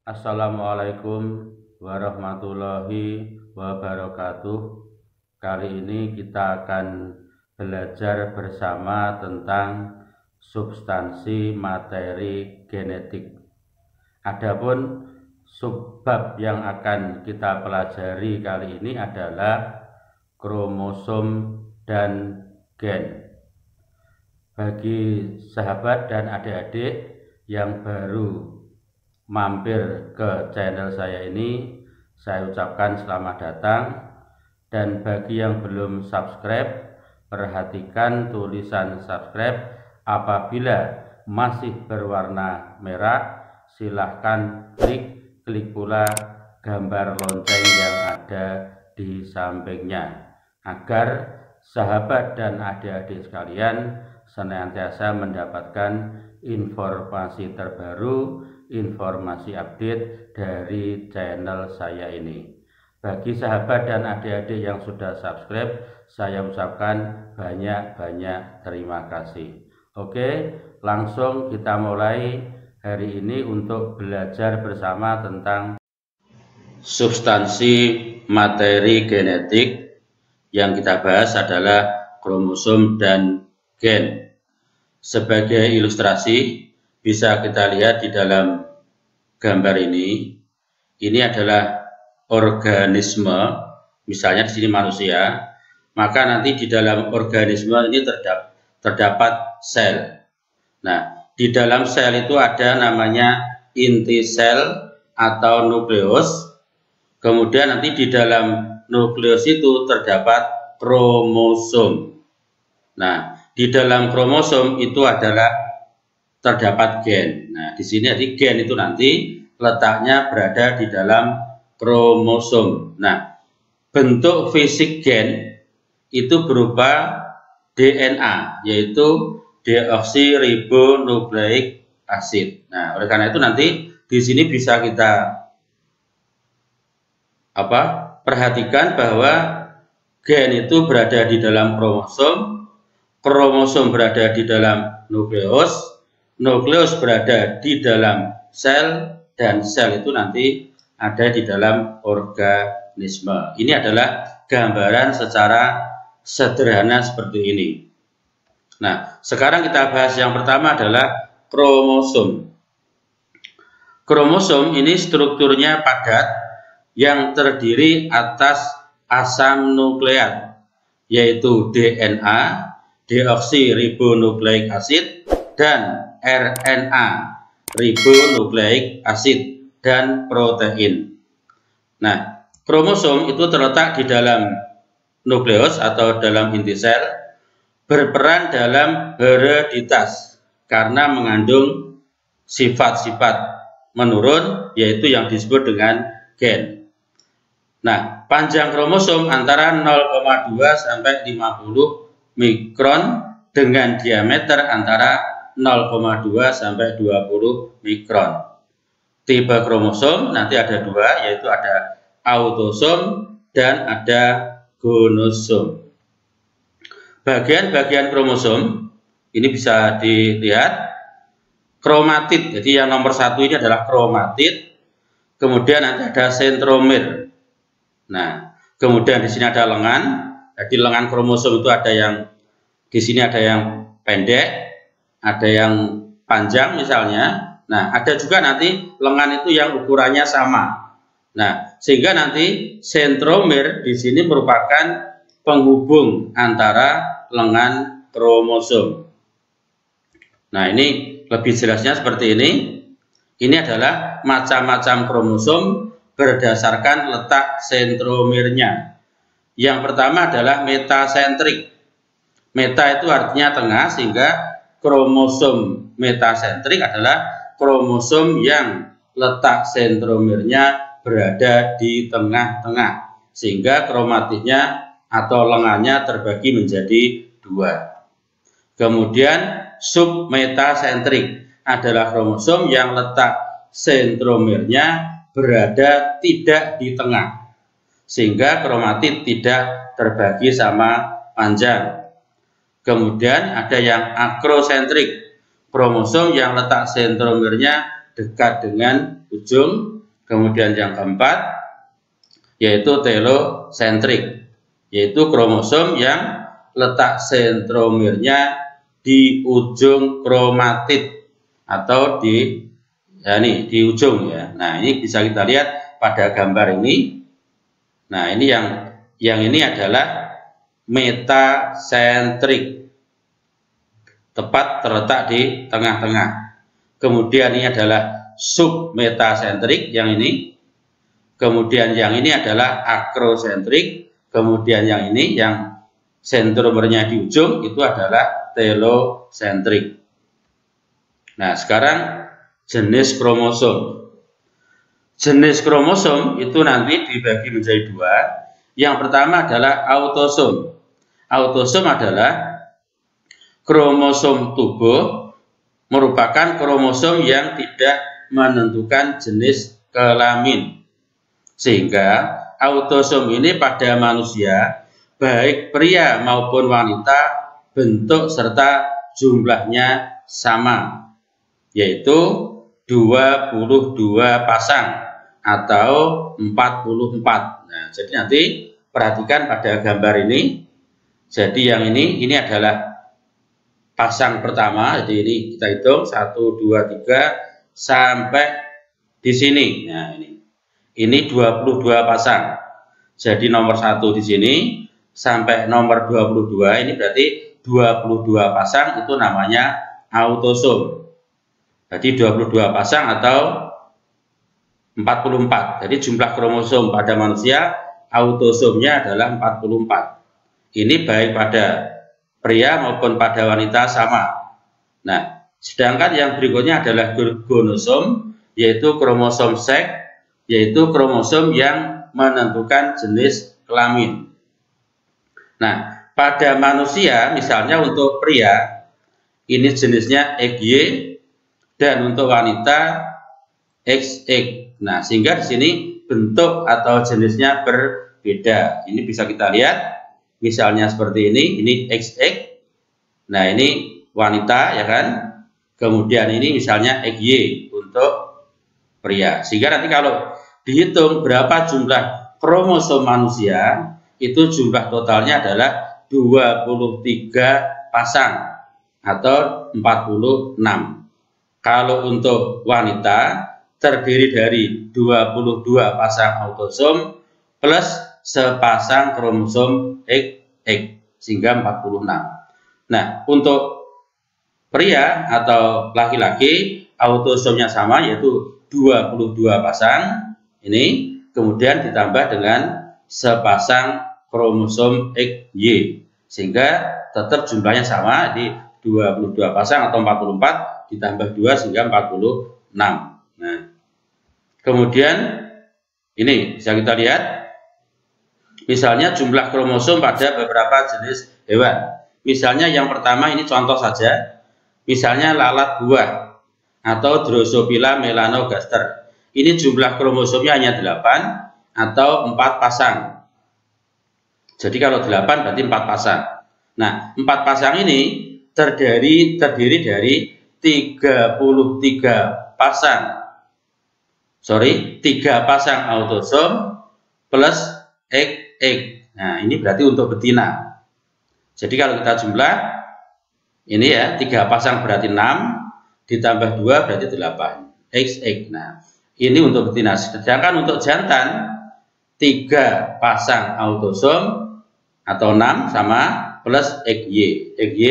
Assalamualaikum warahmatullahi wabarakatuh. Kali ini kita akan belajar bersama tentang substansi materi genetik. Adapun subbab yang akan kita pelajari kali ini adalah kromosom dan gen. Bagi sahabat dan adik-adik yang baru mampir ke channel saya ini, saya ucapkan selamat datang. Dan bagi yang belum subscribe, perhatikan tulisan subscribe. Apabila masih berwarna merah, silahkan klik pula gambar lonceng yang ada di sampingnya, agar sahabat dan adik-adik sekalian senantiasa mendapatkan informasi terbaru, informasi update dari channel saya ini. Bagi sahabat dan adik-adik yang sudah subscribe, saya ucapkan banyak-banyak terima kasih. Oke, langsung kita mulai hari ini untuk belajar bersama tentang substansi materi genetik. Yang kita bahas adalah kromosom dan gen. Sebagai ilustrasi, bisa kita lihat di dalam gambar ini adalah organisme, misalnya di sini manusia, maka nanti di dalam organisme ini terdapat sel. Nah, di dalam sel itu ada namanya inti sel atau nukleus. Kemudian nanti di dalam nukleus itu terdapat kromosom. Nah, di dalam kromosom itu adalah terdapat gen. Nah, di sini jadi gen itu nanti letaknya berada di dalam kromosom. Nah, bentuk fisik gen itu berupa DNA, yaitu deoksiribonukleik acid. Nah, oleh karena itu nanti di sini bisa kita perhatikan bahwa gen itu berada di dalam kromosom, kromosom berada di dalam nukleus, nukleus berada di dalam sel, dan sel itu nanti ada di dalam organisme. Ini adalah gambaran secara sederhana seperti ini. Nah, sekarang kita bahas yang pertama adalah kromosom. Kromosom ini strukturnya padat yang terdiri atas asam nukleat, yaitu DNA, deoksiribonukleik acid, dan RNA, ribonukleik acid, dan protein. Nah, kromosom itu terletak di dalam nukleus atau dalam inti sel, berperan dalam hereditas karena mengandung sifat-sifat menurun, yaitu yang disebut dengan gen. Nah, panjang kromosom antara 0,2 sampai 50 mikron dengan diameter antara 0,2 sampai 20 mikron. Tipe kromosom nanti ada dua, yaitu ada autosom dan ada gonosom. Bagian-bagian kromosom ini bisa dilihat kromatid. Jadi yang nomor satu ini adalah kromatid. Kemudian nanti ada sentromer. Nah, kemudian di sini ada lengan. Jadi lengan kromosom itu ada yang di sini ada yang pendek, ada yang panjang misalnya. Nah, ada juga nanti lengan itu yang ukurannya sama. Nah, sehingga nanti sentromer di sini merupakan penghubung antara lengan kromosom. Nah, ini lebih jelasnya seperti ini. Ini adalah macam-macam kromosom berdasarkan letak sentromernya. Yang pertama adalah metasentrik. Meta itu artinya tengah, sehingga kromosom metasentrik adalah kromosom yang letak sentromernya berada di tengah-tengah, sehingga kromatidnya atau lengannya terbagi menjadi dua. Kemudian submetasentrik adalah kromosom yang letak sentromernya berada tidak di tengah, sehingga kromatid tidak terbagi sama panjang. Kemudian ada yang akrosentrik, kromosom yang letak sentromernya dekat dengan ujung Kemudian yang keempat yaitu telosentrik, yaitu kromosom yang letak sentromernya di ujung kromatid atau di di ujung ya. Nah, ini bisa kita lihat pada gambar ini. Nah, ini yang ini adalah metasentrik, tepat terletak di tengah-tengah. Kemudian ini adalah submetasentrik, yang ini. Kemudian yang ini adalah akrosentrik. Kemudian yang ini yang sentromernya di ujung itu adalah telosentrik. Nah, sekarang jenis kromosom. Jenis kromosom itu nanti dibagi menjadi dua. Yang pertama adalah autosom. Autosom adalah kromosom tubuh, merupakan kromosom yang tidak menentukan jenis kelamin. Sehingga autosom ini pada manusia, baik pria maupun wanita, bentuk serta jumlahnya sama, yaitu 22 pasang atau 44. Nah, jadi nanti perhatikan pada gambar ini. Jadi yang ini adalah pasang pertama. Jadi ini kita hitung 1, 2, 3 sampai di sini. Nah, ini 22 pasang. Jadi nomor 1 di sini sampai nomor 22, ini berarti 22 pasang, itu namanya autosom. Jadi 22 pasang atau 44. Jadi jumlah kromosom pada manusia autosomnya adalah 44. Ini baik pada pria maupun pada wanita sama. Nah, sedangkan yang berikutnya adalah gonosom, yaitu kromosom seks, yaitu kromosom yang menentukan jenis kelamin. Nah, pada manusia misalnya untuk pria ini jenisnya XY dan untuk wanita XX. Nah, sehingga di sini bentuk atau jenisnya berbeda. Ini bisa kita lihat misalnya seperti ini XX. Nah, ini wanita ya kan. Kemudian ini misalnya XY untuk pria. Sehingga nanti kalau dihitung berapa jumlah kromosom manusia, itu jumlah totalnya adalah 23 pasang atau 46. Kalau untuk wanita terdiri dari 22 pasang autosom plus sepasang kromosom XX, sehingga 46. Nah, untuk pria atau laki-laki autosomnya sama, yaitu 22 pasang ini, kemudian ditambah dengan sepasang kromosom XY, sehingga tetap jumlahnya sama di 22 pasang atau 44 ditambah 2 sehingga 46. Nah, kemudian ini bisa kita lihat misalnya jumlah kromosom pada beberapa jenis hewan. Misalnya yang pertama ini contoh saja, misalnya lalat buah atau Drosophila melanogaster. Ini jumlah kromosomnya hanya 8 atau 4 pasang. Jadi kalau 8 berarti 4 pasang. Nah, 4 pasang ini terdiri dari 33 pasang. 3 pasang autosom plus XX. Nah, ini berarti untuk betina. Jadi kalau kita jumlah ini ya, 3 pasang berarti 6 ditambah 2 berarti 8 XX. Nah, ini untuk betina. Sedangkan untuk jantan 3 pasang autosom atau 6 sama plus XY. XY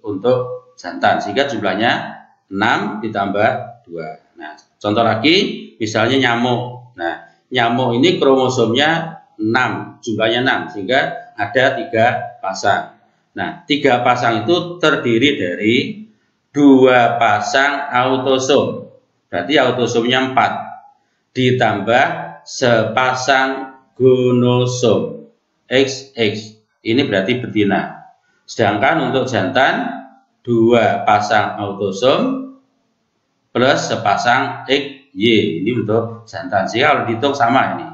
untuk jantan, sehingga jumlahnya 6 ditambah 2. Nah, contoh lagi misalnya nyamuk. Nah, nyamuk ini kromosomnya 6, jumlahnya 6, sehingga ada 3 pasang. Nah, 3 pasang itu terdiri dari 2 pasang autosom, berarti autosomnya 4, ditambah sepasang gonosom XX, ini berarti betina. Sedangkan untuk jantan 2 pasang autosom plus sepasang XY, ini untuk jantan. Sehingga kalau dihitung sama ini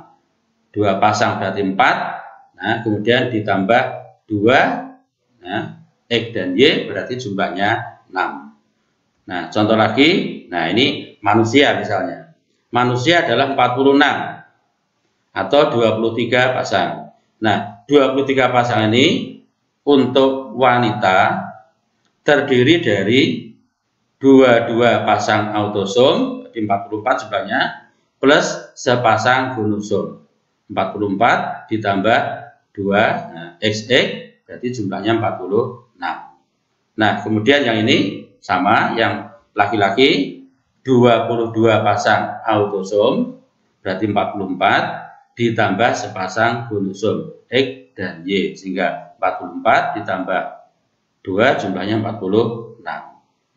2 pasang berarti 4, nah kemudian ditambah 2, nah X dan Y berarti jumlahnya 6. Nah, contoh lagi, nah ini manusia misalnya. Manusia adalah 46 atau 23 pasang. Nah, 23 pasang ini untuk wanita terdiri dari 22 pasang autosom, jadi 44 jumlahnya, plus sepasang gonosom. 44 ditambah 2, nah, XX, berarti jumlahnya 46. Nah, kemudian yang ini sama, yang laki-laki 22 pasang autosom, berarti 44, ditambah sepasang gonosom, X dan Y, sehingga 44 ditambah 2 jumlahnya 46.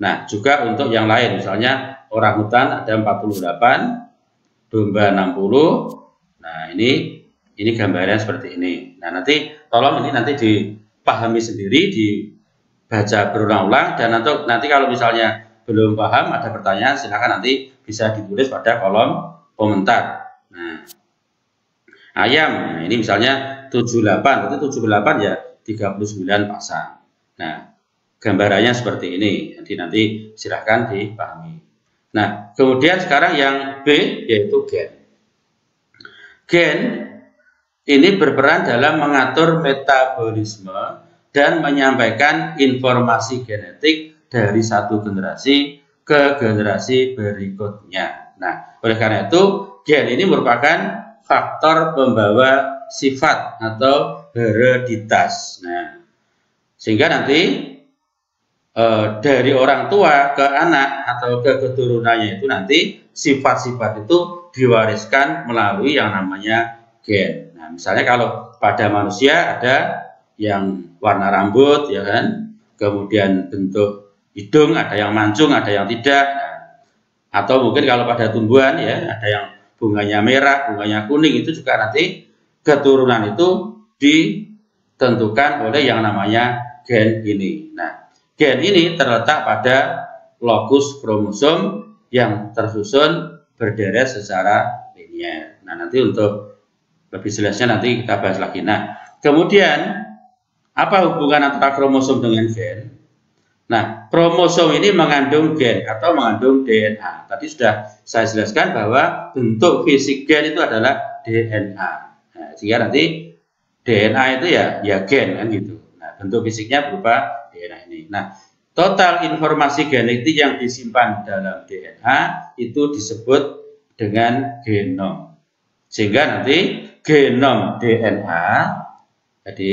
Nah, juga untuk yang lain, misalnya orang hutan ada 48, domba 60. Nah, ini gambarnya seperti ini. Nah, nanti tolong ini nanti dipahami sendiri, dibaca berulang-ulang, dan nanti kalau misalnya belum paham, ada pertanyaan, silakan nanti bisa ditulis pada kolom komentar. Nah, ayam, nah ini misalnya 78, berarti 78 ya 39 pasang. Nah, gambarannya seperti ini, jadi nanti silahkan dipahami. Nah, kemudian sekarang yang B, yaitu gen. Gen ini berperan dalam mengatur metabolisme dan menyampaikan informasi genetik dari satu generasi ke generasi berikutnya. Nah, oleh karena itu, gen ini merupakan faktor pembawa sifat atau hereditas. Nah, sehingga nanti dari orang tua ke anak atau ke keturunannya itu nanti sifat-sifat itu diwariskan melalui yang namanya gen. Nah, misalnya kalau pada manusia ada yang warna rambut, ya kan, kemudian bentuk hidung, ada yang mancung, ada yang tidak. Nah, atau mungkin kalau pada tumbuhan ya ada yang bunganya merah, bunganya kuning, itu juga nanti keturunan itu ditentukan oleh yang namanya gen ini. Nah, gen ini terletak pada lokus kromosom yang tersusun berderet secara linier. Nah, nanti untuk lebih jelasnya nanti kita bahas lagi. Nah, kemudian apa hubungan antara kromosom dengan gen? Nah, kromosom ini mengandung gen atau mengandung DNA. Tadi sudah saya jelaskan bahwa bentuk fisik gen itu adalah DNA. Nah, sehingga nanti DNA itu ya gen kan gitu. Nah, bentuk fisiknya berupa DNA ini. Nah, total informasi genetik yang disimpan dalam DNA itu disebut dengan genom. Sehingga nanti genom DNA, jadi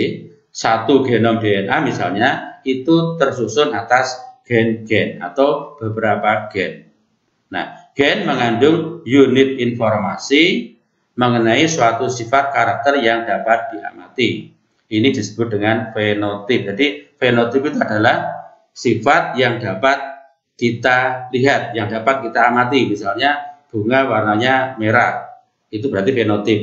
satu genom DNA misalnya itu tersusun atas gen-gen atau beberapa gen. Nah, gen mengandung unit informasi mengenai suatu sifat karakter yang dapat diamati. Ini disebut dengan fenotip. Jadi fenotip itu adalah sifat yang dapat kita lihat, yang dapat kita amati. Misalnya bunga warnanya merah, itu berarti fenotip.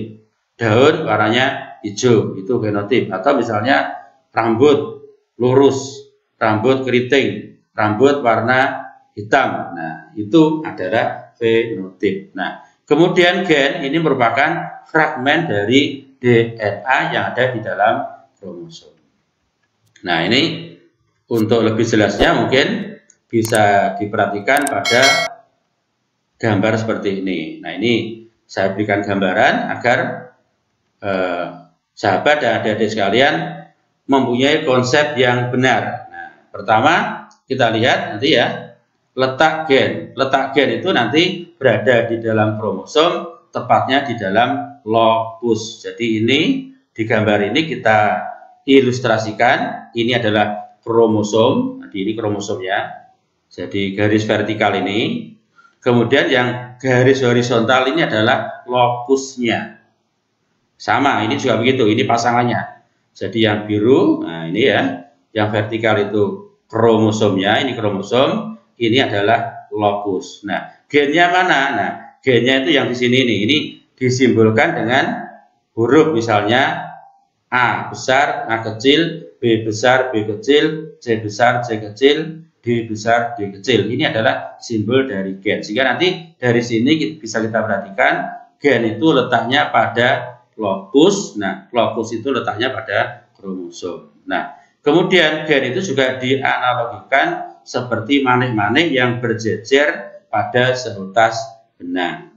Daun warnanya hijau, itu fenotip. Atau misalnya rambut lurus, rambut keriting, rambut warna hitam. Nah, itu adalah fenotip. Nah, kemudian gen ini merupakan fragmen dari DNA yang ada di dalam kromosom. Nah, ini untuk lebih jelasnya mungkin bisa diperhatikan pada gambar seperti ini. Nah, ini saya berikan gambaran agar sahabat dan adik-adik sekalian mempunyai konsep yang benar. Nah, pertama kita lihat nanti ya, letak gen. Letak gen itu nanti berada di dalam kromosom, tepatnya di dalam lokus. Jadi ini di gambar ini kita ilustrasikan, ini adalah kromosom, jadi ini kromosomnya. Jadi garis vertikal ini, kemudian yang garis horizontal ini adalah lokusnya. Sama, ini juga begitu, ini pasangannya. Jadi yang biru, nah ini ya, yang vertikal itu kromosomnya, ini kromosom, ini adalah lokus. Nah, gennya mana? Nah, gennya itu yang di sini nih, ini disimbolkan dengan huruf misalnya A besar, A kecil, B besar, B kecil, C besar, C kecil, D besar, D kecil. Ini adalah simbol dari gen. Sehingga nanti dari sini bisa kita perhatikan gen itu letaknya pada lokus. Nah, lokus itu letaknya pada kromosom. Nah, kemudian gen itu juga dianalogikan seperti manik-manik yang berjejer pada seutas benang.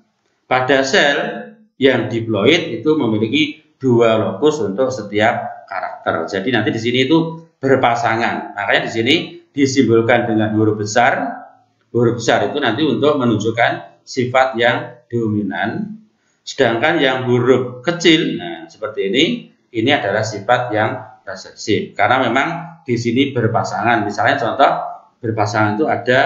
Pada sel yang diploid itu memiliki 2 lokus untuk setiap karakter. Jadi nanti di sini itu berpasangan. Makanya di sini disimbolkan dengan huruf besar. Huruf besar itu nanti untuk menunjukkan sifat yang dominan. Sedangkan yang huruf kecil, nah seperti ini adalah sifat yang resesif. Karena memang di sini berpasangan. Misalnya contoh berpasangan itu ada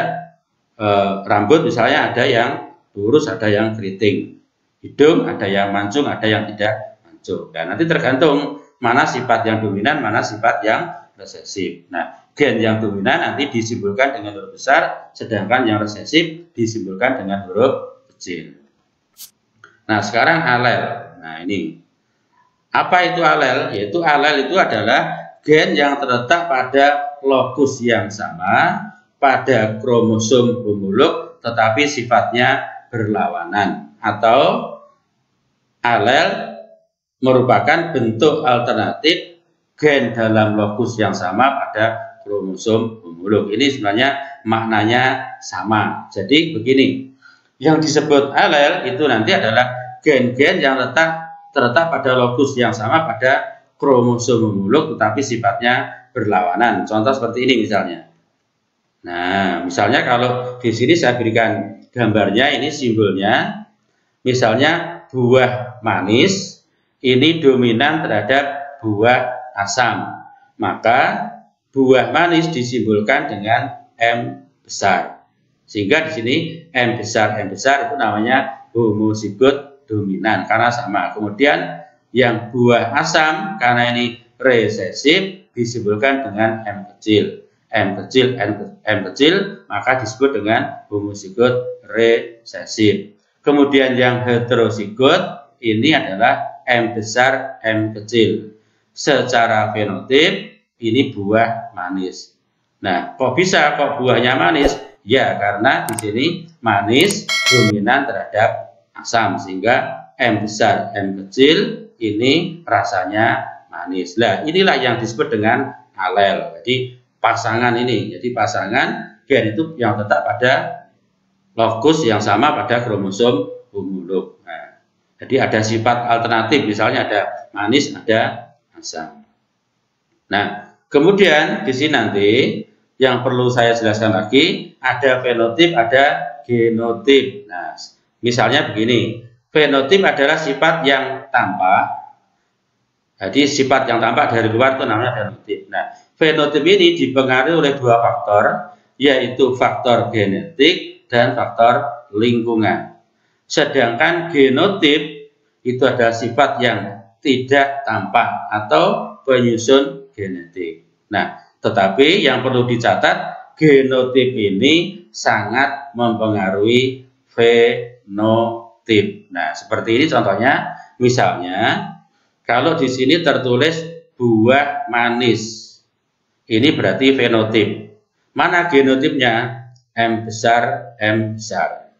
rambut, misalnya ada yang lurus, ada yang keriting. Hidung ada yang mancung, ada yang tidak mancung. Dan nanti tergantung mana sifat yang dominan, mana sifat yang resesif. Nah, gen yang dominan nanti disimbolkan dengan huruf besar, sedangkan yang resesif disimbolkan dengan huruf kecil. Nah, sekarang alel. Nah, ini. Apa itu alel? Yaitu alel itu adalah gen yang terletak pada lokus yang sama, pada kromosom homolog, tetapi sifatnya berlawanan. Atau alel merupakan bentuk alternatif gen dalam lokus yang sama pada kromosom homolog. Ini sebenarnya maknanya sama. Jadi begini, yang disebut alel itu nanti adalah gen-gen yang terletak pada lokus yang sama pada kromosom homolog, tetapi sifatnya berlawanan. Contoh seperti ini misalnya. Nah, misalnya kalau di sini saya berikan gambarnya, ini simbolnya. Misalnya buah manis ini dominan terhadap buah asam, maka buah manis disimbolkan dengan M besar. Sehingga di sini M besar itu namanya homozigot dominan karena sama. Kemudian yang buah asam karena ini resesif disimbolkan dengan M kecil. M kecil, maka disebut dengan homozigot resesif. Kemudian yang heterozigot ini adalah M besar, M kecil. Secara fenotip ini buah manis. Nah, kok buahnya manis? Ya, karena di sini manis dominan terhadap asam, sehingga M besar, M kecil ini rasanya manis. Nah, inilah yang disebut dengan alel. Jadi pasangan ini, jadi pasangan gen itu yang tetap pada lokus yang sama pada kromosom homolog. Nah, jadi ada sifat alternatif, misalnya ada manis, ada asam. Nah, kemudian di sini nanti yang perlu saya jelaskan lagi, ada fenotip, ada genotip. Nah, misalnya begini, fenotip adalah sifat yang tampak. Jadi sifat yang tampak dari luar itu namanya fenotip. Nah, fenotip ini dipengaruhi oleh 2 faktor, yaitu faktor genetik dan faktor lingkungan. Sedangkan genotip itu adalah sifat yang tidak tampak atau penyusun genetik. Nah, tetapi yang perlu dicatat, genotip ini sangat mempengaruhi fenotip. Nah, seperti ini contohnya, misalnya kalau di sini tertulis buah manis, ini berarti fenotip. Mana genotipnya? M besar, M besar.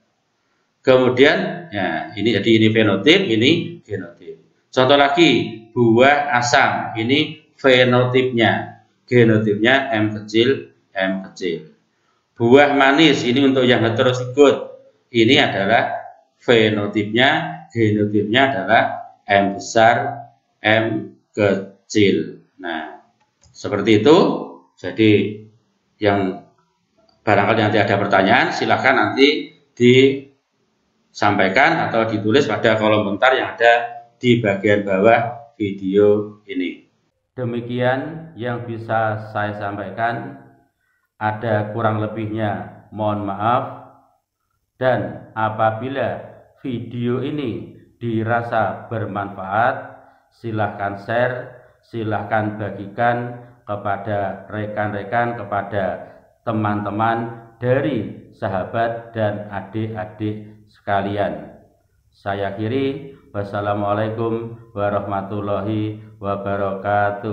Kemudian, ya, ini jadi ini fenotip, ini genotip. Contoh lagi, buah asam, ini fenotipnya, genotipnya M kecil, M kecil. Buah manis, ini untuk yang heterozigot, ini adalah fenotipnya, genotipnya adalah M besar, M kecil. Nah, seperti itu. Jadi yang barangkali nanti ada pertanyaan, silahkan nanti disampaikan atau ditulis pada kolom komentar yang ada di bagian bawah video ini. Demikian yang bisa saya sampaikan. Ada kurang lebihnya mohon maaf. Dan apabila video ini dirasa bermanfaat, silahkan share, silahkan bagikan kepada rekan-rekan, kepada teman-teman dari sahabat dan adik-adik sekalian. Saya akhiri, wassalamualaikum warahmatullahi wabarakatuh.